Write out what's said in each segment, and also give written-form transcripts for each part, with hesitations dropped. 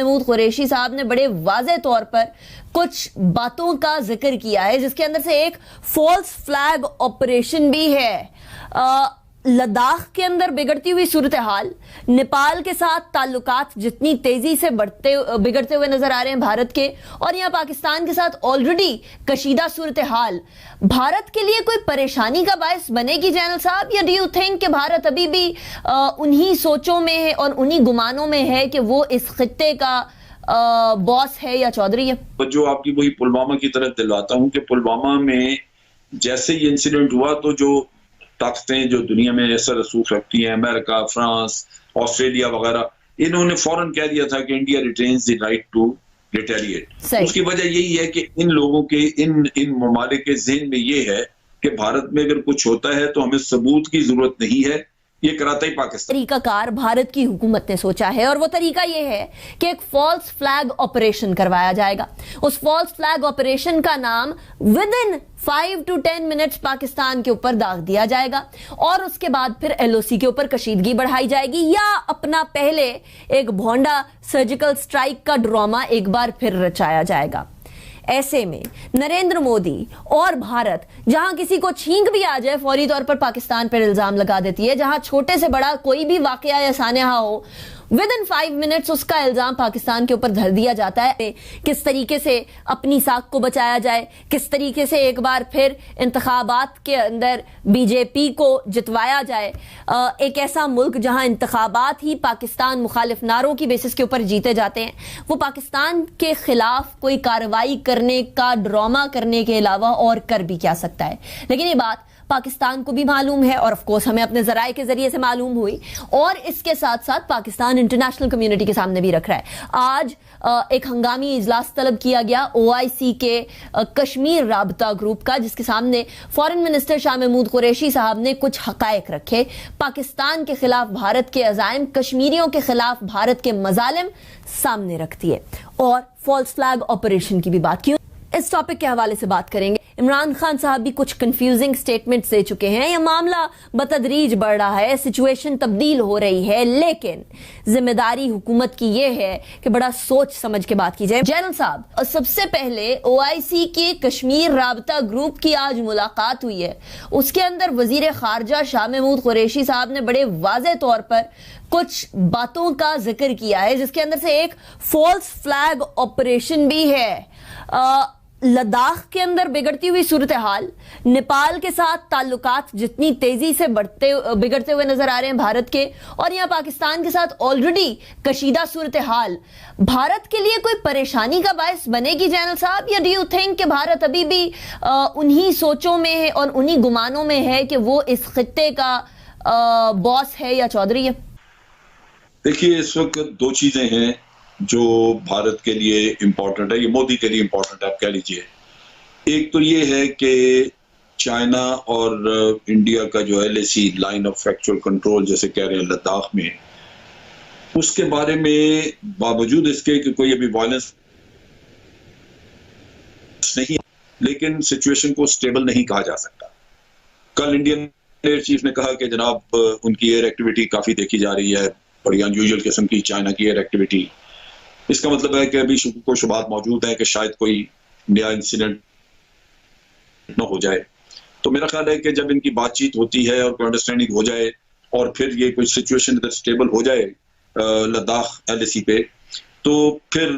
महमूद कुरैशी साहब ने बड़े वाज़े तौर पर कुछ बातों का जिक्र किया है, जिसके अंदर से एक फॉल्स फ्लैग ऑपरेशन भी है। लद्दाख के अंदर बिगड़ती हुई सूरत हाल, नेपाल के साथ ताल्लुकात जितनी तेजी से बिगड़ते हुए नजर आ रहे हैं भारत के, और यहाँ पाकिस्तान के साथ ऑलरेडी कशीदा सूरत हाल भारत के लिए कोई परेशानी का बायस बनेगी जनरल साहब, या डू यू थिंक कि भारत अभी भी उन्हीं सोचों में है और उन्हीं गुमानों में है कि वो इस खित्ते का बॉस है या चौधरी है? जो आपकी वही पुलवामा की तरफ दिलवाता हूं कि पुलवामा में जैसे ही इंसिडेंट हुआ तो जो ताकतें जो दुनिया में असर रसूख रखती हैं, अमेरिका, फ्रांस, ऑस्ट्रेलिया वगैरह, इन्होंने फौरन कह दिया था कि India retains the right to retaliate. उसकी वजह यही है कि इन लोगों के इन ममालिक के ज़हन में ये है कि भारत में अगर कुछ होता है तो हमें सबूत की जरूरत नहीं है, ये कराता ही पाकिस्तान। तरीकाकार भारत की हुकूमत ने सोचा है, और वो तरीका ये है कि एक फॉल्स फ्लैग ऑपरेशन करवाया जाएगा। उस फॉल्स फ्लैग ऑपरेशन का नाम with in 5 to 10 minutes Pakistan के ऊपर दाग दिया जाएगा, और उसके बाद फिर एलओसी के ऊपर कशीदगी बढ़ाई जाएगी, या अपना पहले एक भोंडा सर्जिकल स्ट्राइक का ड्रामा एक बार फिर रचाया जाएगा। ऐसे में नरेंद्र मोदी और भारत जहां किसी को छींक भी आ जाए फौरी तौर पर पाकिस्तान पर इल्जाम लगा देती है, जहां छोटे से बड़ा कोई भी वाकया या सानेहा हो, विद इन 5 मिनट्स उसका इल्जाम पाकिस्तान के ऊपर धर दिया जाता है। किस तरीके से अपनी साख को बचाया जाए, किस तरीके से एक बार फिर इंतखाबात के अंदर बीजेपी को जितवाया जाए, एक ऐसा मुल्क जहां इंतखाबात ही पाकिस्तान मुखालिफ नारों की बेसिस के ऊपर जीते जाते हैं, वो पाकिस्तान के खिलाफ कोई कार्रवाई करने का ड्रामा करने के अलावा और कर भी क्या सकता है। लेकिन ये बात पाकिस्तान को भी मालूम है, और ऑफ कोर्स हमें अपने जराए के जरिए से मालूम हुई, और इसके साथ साथ पाकिस्तान इंटरनेशनल कम्युनिटी के सामने भी रख रहा है। आज एक हंगामी इजलास तलब किया गया OIC के कश्मीर राबता ग्रुप का, जिसके सामने फॉरेन मिनिस्टर शाह महमूद कुरैशी साहब ने कुछ हकायक रखे। पाकिस्तान के खिलाफ भारत के अज़ाइम, कश्मीरियों के खिलाफ भारत के मजालिम सामने रखती है, और फॉल्स फ्लैग ऑपरेशन की भी बात की। इस टॉपिक के हवाले से बात करेंगे। इमरान खान साहब भी कुछ कंफ्यूजिंग स्टेटमेंट्स दे चुके हैं। यह मामला बतदरीज बढ़ रहा है, सिचुएशन तब्दील हो रही है, लेकिन जिम्मेदारी हुकूमत की यह है कि बड़ा सोच समझ के बात की जाए। जनरल साहब, सबसे पहले OIC के कश्मीर राबता ग्रुप की आज मुलाकात हुई है, उसके अंदर वजीर खारजा शाह महमूद कुरैशी साहब ने बड़े वाज़े तौर पर कुछ बातों का जिक्र किया है, जिसके अंदर से एक फॉल्स फ्लैग ऑपरेशन भी है। लद्दाख के अंदर बिगड़ती हुई सूरत हाल, नेपाल के साथ ताल्लुकात जितनी तेजी से बिगड़ते हुए नजर आ रहे हैं भारत के, और यहाँ पाकिस्तान के साथ ऑलरेडी कशीदा सूरत हाल भारत के लिए कोई परेशानी का बायस बनेगी जनरल साहब, या डू यू थिंक कि भारत अभी भी उन्हीं सोचों में है और उन्हीं गुमानों में है कि वो इस खित्ते का बॉस है या चौधरी है? देखिए, इस वक्त दो चीजें हैं जो भारत के लिए इंपॉर्टेंट है, ये मोदी के लिए इंपॉर्टेंट है, आप कह लीजिए। एक तो ये है कि चाइना और इंडिया का जो LAC line of actual control जैसे कह रहे हैं लद्दाख में, उसके बारे में बावजूद इसके कि कोई अभी वायलेंस नहीं, लेकिन सिचुएशन को स्टेबल नहीं कहा जा सकता। कल इंडियन एयर चीफ ने कहा कि जनाब उनकी एयर एक्टिविटी काफी देखी जा रही है, बड़ी अनयूजुअल किस्म की चाइना की एयर एक्टिविटी। इसका मतलब है कि अभी को शुबात मौजूद है कि शायद कोई नया इंसिडेंट न हो जाए। तो मेरा ख्याल है कि जब इनकी बातचीत होती है और कोई अंडरस्टैंडिंग हो जाए और फिर ये कोई सिचुएशन इधर स्टेबल हो जाए लद्दाख LAC पे, तो फिर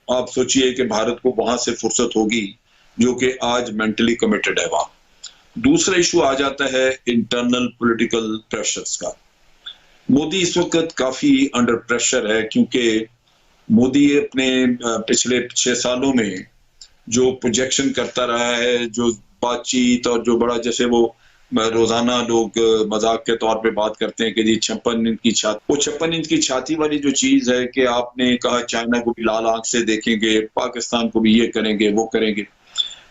आप सोचिए कि भारत को वहां से फुर्सत होगी जो कि आज मेंटली कमिटेड है वहां। दूसरा इशू आ जाता है इंटरनल पॉलिटिकल प्रेशर्स का। मोदी इस वक्त काफी अंडर प्रेशर है, क्योंकि मोदी अपने पिछले 6 सालों में जो प्रोजेक्शन करता रहा है, जो बातचीत और जो बड़ा, जैसे वो रोजाना लोग मजाक के तौर पे बात करते हैं कि जी 56 इंच की छाती, वो 56 इंच की छाती वाली जो चीज है कि आपने कहा चाइना को भी लाल आंख से देखेंगे, पाकिस्तान को भी ये करेंगे वो करेंगे,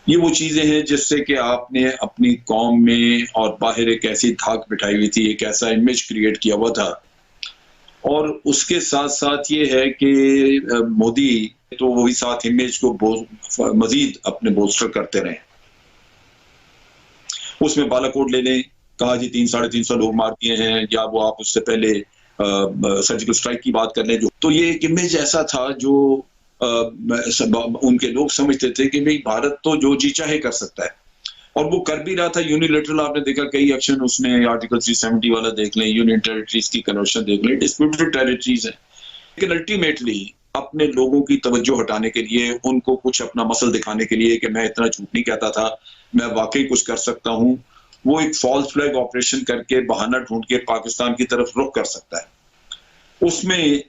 ये वो चीजें हैं जिससे कि आपने अपनी कौम में और बाहर एक ऐसी धाक बिठाई हुई थी, एक ऐसा इमेज क्रिएट किया हुआ था। और उसके साथ साथ ये है कि मोदी तो वही साथ इमेज को मजीद अपने बोस्टर करते रहे। उसमें बालाकोट ले लें, कहा जी 300-350 लोग मार दिए हैं, या वो आप उससे पहले सर्जिकल स्ट्राइक की बात कर लें जो, तो ये एक इमेज ऐसा था जो उनके लोग समझते थे कि भाई भारत तो जो जी चाहे कर सकता है, और वो कर भी रहा था यूनिलेटरल। आपने देखा कई एक्शन उसने, आर्टिकल 370 वाला देख लें, यूनियन टेरिटरीज की कन्वर्शन देख लें, डिस्प्यूटेड टेरिटरीज है, लेकिन अल्टीमेटली अपने लोगों की तवज्जो हटाने के लिए, उनको कुछ अपना मसल दिखाने के लिए कि मैं इतना झूठ नहीं कहता था, मैं वाकई कुछ कर सकता हूं, वो एक फॉल्स फ्लैग ऑपरेशन करके बहाना ढूंढ के पाकिस्तान की तरफ रुख कर सकता है। उसमें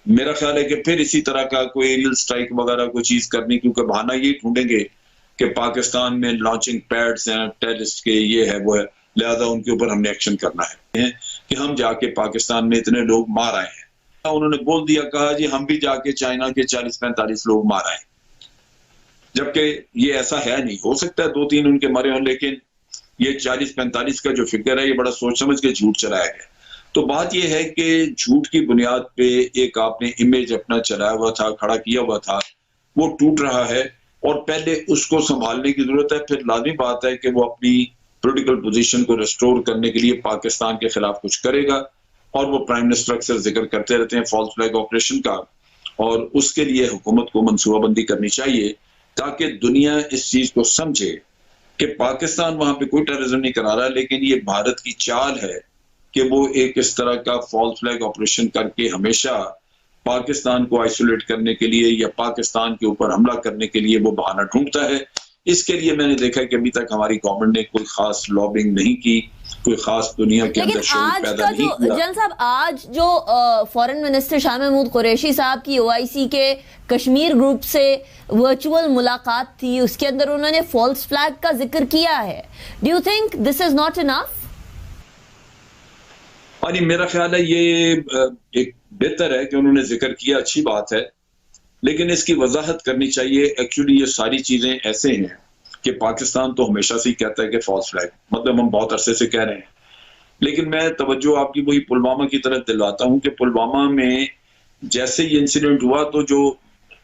मेरा ख्याल है कि फिर इसी तरह का कोई एरियल स्ट्राइक वगैरह कोई चीज करनी, क्योंकि बहाना ये ढूंढेंगे कि पाकिस्तान में लॉन्चिंग पैड्स हैं टेररिस्ट के, ये है वो है, लिहाजा उनके ऊपर हमने एक्शन करना है कि हम जाके पाकिस्तान में इतने लोग मार आए हैं। उन्होंने बोल दिया, कहा जी हम भी जाके चाइना के 40-45 लोग मार आए, जबकि ये ऐसा है नहीं। हो सकता है 2-3 उनके मरे हों, लेकिन ये 40-45 का जो फिगर है ये बड़ा सोच समझ के झूठ चलाया गया। तो बात यह है कि झूठ की बुनियाद पे एक आपने इमेज अपना चलाया हुआ था, खड़ा किया हुआ था, वो टूट रहा है और पहले उसको संभालने की जरूरत है। फिर लाजमी बात है कि वो अपनी पॉलिटिकल पोजीशन को रिस्टोर करने के लिए पाकिस्तान के खिलाफ कुछ करेगा, और वो प्राइम मिनिस्टर अक्सर जिक्र करते रहते हैं फॉल्स फ्लैग ऑपरेशन का, और उसके लिए हुकूमत को मनसूबाबंदी करनी चाहिए ताकि दुनिया इस चीज को समझे कि पाकिस्तान वहां पे कोई टेररिज्म नहीं करा रहा, लेकिन ये भारत की चाल है कि वो एक इस तरह का फॉल्स फ्लैग ऑपरेशन करके हमेशा पाकिस्तान को आइसोलेट करने के लिए या पाकिस्तान के ऊपर हमला करने के लिए वो बहाना ढूंढता है। इसके लिए मैंने देखा कि अभी तक हमारी गवर्नमेंट ने कोई खास लॉबिंग नहीं की, कोई खास दुनिया के अंदर शोर पैदा नहीं किया। जनरल साहब, आज जो फॉरेन मिनिस्टर शाह महमूद कुरैशी साहब की OIC के कश्मीर ग्रुप से वर्चुअल मुलाकात थी, उसके अंदर उन्होंने फॉल्स फ्लैग का जिक्र किया है। Do you think this is not enough? यानी मेरा ख्याल है ये एक बेहतर है कि उन्होंने जिक्र किया, अच्छी बात है, लेकिन इसकी वजाहत करनी चाहिए। एक्चुअली ये सारी चीजें ऐसे हैं कि पाकिस्तान तो हमेशा से ही कहता है कि फॉल्स फ्लैग, मतलब हम बहुत अरसे से कह रहे हैं, लेकिन मैं तवज्जो आपकी वही पुलवामा की तरफ दिलवाता हूं कि पुलवामा में जैसे ये इंसिडेंट हुआ तो जो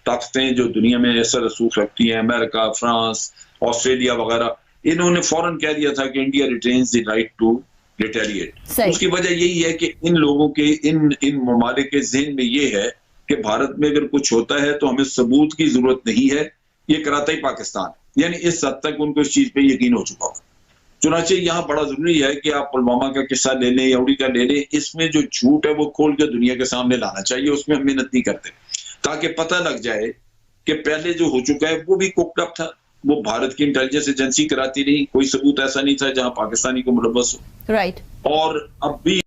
ताकतें जो दुनिया में असर रसूख रखती हैं, अमेरिका, फ्रांस, ऑस्ट्रेलिया वगैरह, इन्होंने फौरन कह दिया था कि India retains the right to retaliate. उसकी वजह यही है कि इन लोगों के इन ममालिक के ज़हन में ये है कि भारत में अगर कुछ होता है तो हमें सबूत की जरूरत नहीं है, ये कराता ही पाकिस्तान। यानी इस हद तक उनको इस चीज पे यकीन हो चुका होगा। चुनाचे यहाँ बड़ा जरूरी है कि आप पुलवामा का किस्सा ले लें या उड़ी का ले लें, इसमें जो झूठ है वो खोल के दुनिया के सामने लाना चाहिए। उसमें हम मेहनत नहीं करते ताकि पता लग जाए कि पहले जो हो चुका है वो भी कुक्ड अप था, वो भारत की इंटेलिजेंस एजेंसी कराती रही, कोई सबूत ऐसा नहीं था जहां पाकिस्तानी को मुलव्वस हो। राइट। और अब भी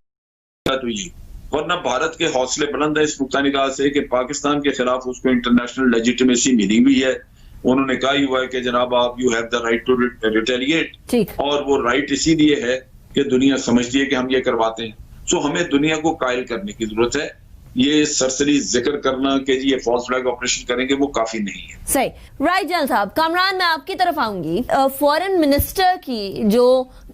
तो ये, वरना भारत के हौसले बुलंद है इस नुक्ता निगाह से कि पाकिस्तान के खिलाफ उसको इंटरनेशनल लेजिटिमेसी मिली हुई है। उन्होंने कहा ही हुआ है कि जनाब आप you have the right to retaliate, और वो राइट इसीलिए है कि दुनिया समझती है कि हम ये करवाते हैं। सो हमें दुनिया को कायल करने की जरूरत है। ये सरसरी जिक्र करना कि जी ये फॉल्स फ्लैग ऑपरेशन करेंगे वो काफी नहीं है। सही। राइट जनरल साहब, कामरान मैं आपकी तरफ आऊंगी। फॉरेन मिनिस्टर की जो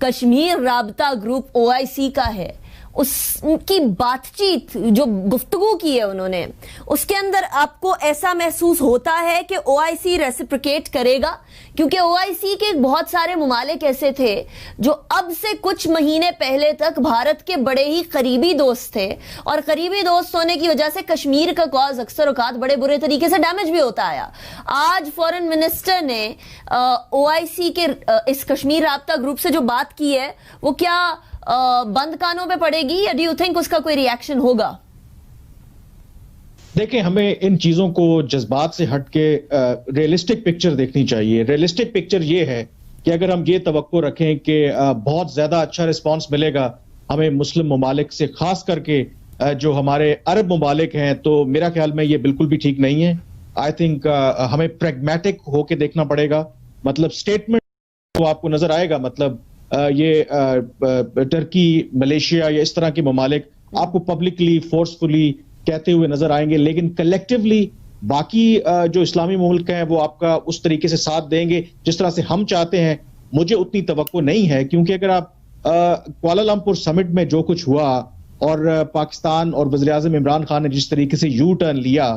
कश्मीर राबता ग्रुप OIC का है, उसकी बातचीत जो गुफ्तगू की है उन्होंने, उसके अंदर आपको ऐसा महसूस होता है कि OIC रेसिप्रोकेट करेगा? क्योंकि OIC के बहुत सारे ममालिक ऐसे थे जो अब से कुछ महीने पहले तक भारत के बड़े ही करीबी दोस्त थे, और करीबी दोस्त होने की वजह से कश्मीर का कॉज अक्सर औकात बड़े बुरे तरीके से डैमेज भी होता आया। आज फॉरेन मिनिस्टर ने OIC के इस कश्मीर राबता ग्रुप से जो बात की है वो क्या बंद कानों पे पड़ेगी, या डू यू थिंक उसका कोई रिएक्शन होगा? देखिए, हमें इन चीजों को जज्बात से हटके रियलिस्टिक पिक्चर देखनी चाहिए। रियलिस्टिक पिक्चर ये है कि अगर हम ये तवक्को रखें कि बहुत ज्यादा अच्छा रिस्पांस मिलेगा हमें मुस्लिम ममालिक से, खास करके जो हमारे अरब ममालिक हैं, तो मेरा ख्याल में ये बिल्कुल भी ठीक नहीं है। आई थिंक हमें प्रैग्मेटिक होके देखना पड़ेगा। मतलब स्टेटमेंट तो आपको नजर आएगा, मतलब ये टर्की, मलेशिया या इस तरह के ममालिक आपको पब्लिकली फोर्सफुली कहते हुए नजर आएंगे, लेकिन कलेक्टिवली बाकी जो इस्लामी मुल्क हैं वो आपका उस तरीके से साथ देंगे जिस तरह से हम चाहते हैं, मुझे उतनी तवक्को नहीं है। क्योंकि अगर आप कुआलालंपुर समिट में जो कुछ हुआ और पाकिस्तान और वज़ीर आज़म इमरान खान ने जिस तरीके से यू टर्न लिया,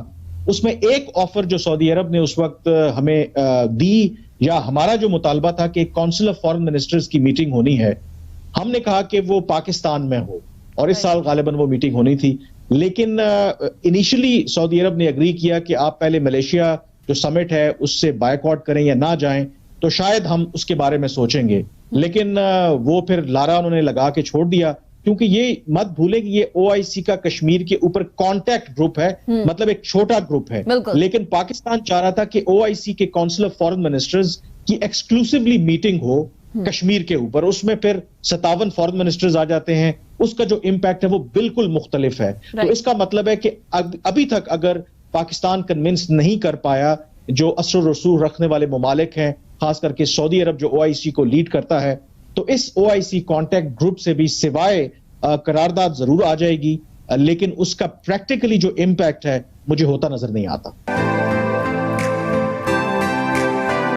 उसमें एक ऑफर जो सऊदी अरब ने उस वक्त हमें दी, या हमारा जो मुतालबा था कि काउंसिल ऑफ फॉरेन मिनिस्टर्स की मीटिंग होनी है, हमने कहा कि वो पाकिस्तान में हो। और इस साल गालिबन वो मीटिंग होनी थी। लेकिन इनिशियली सऊदी अरब ने एग्री किया कि आप पहले मलेशिया जो समिट है उससे बायकॉट करें या ना जाएं, तो शायद हम उसके बारे में सोचेंगे। लेकिन वो फिर लारा उन्होंने लगा के छोड़ दिया, क्योंकि ये मत भूलें कि ये OIC का कश्मीर के ऊपर कॉन्टैक्ट ग्रुप है, मतलब एक छोटा ग्रुप है। लेकिन पाकिस्तान चाह रहा था कि OIC के काउंसिल ऑफ फॉरेन मिनिस्टर्स की एक्सक्लूसिवली मीटिंग हो कश्मीर के ऊपर, उसमें फिर 57 फॉरेन मिनिस्टर्स आ जाते हैं, उसका जो इम्पैक्ट है वो बिल्कुल मुख्तलिफ है। तो इसका मतलब है कि अभी तक अगर पाकिस्तान कन्विंस नहीं कर पाया, जो असर रसूख रखने वाले ममालिक हैं, खास करके सऊदी अरब जो OIC को लीड करता है, तो इस OIC कॉन्टैक्ट ग्रुप से भी सिवाय करारदाद जरूर आ जाएगी, लेकिन उसका प्रैक्टिकली जो इम्पैक्ट है मुझे होता नजर नहीं आता।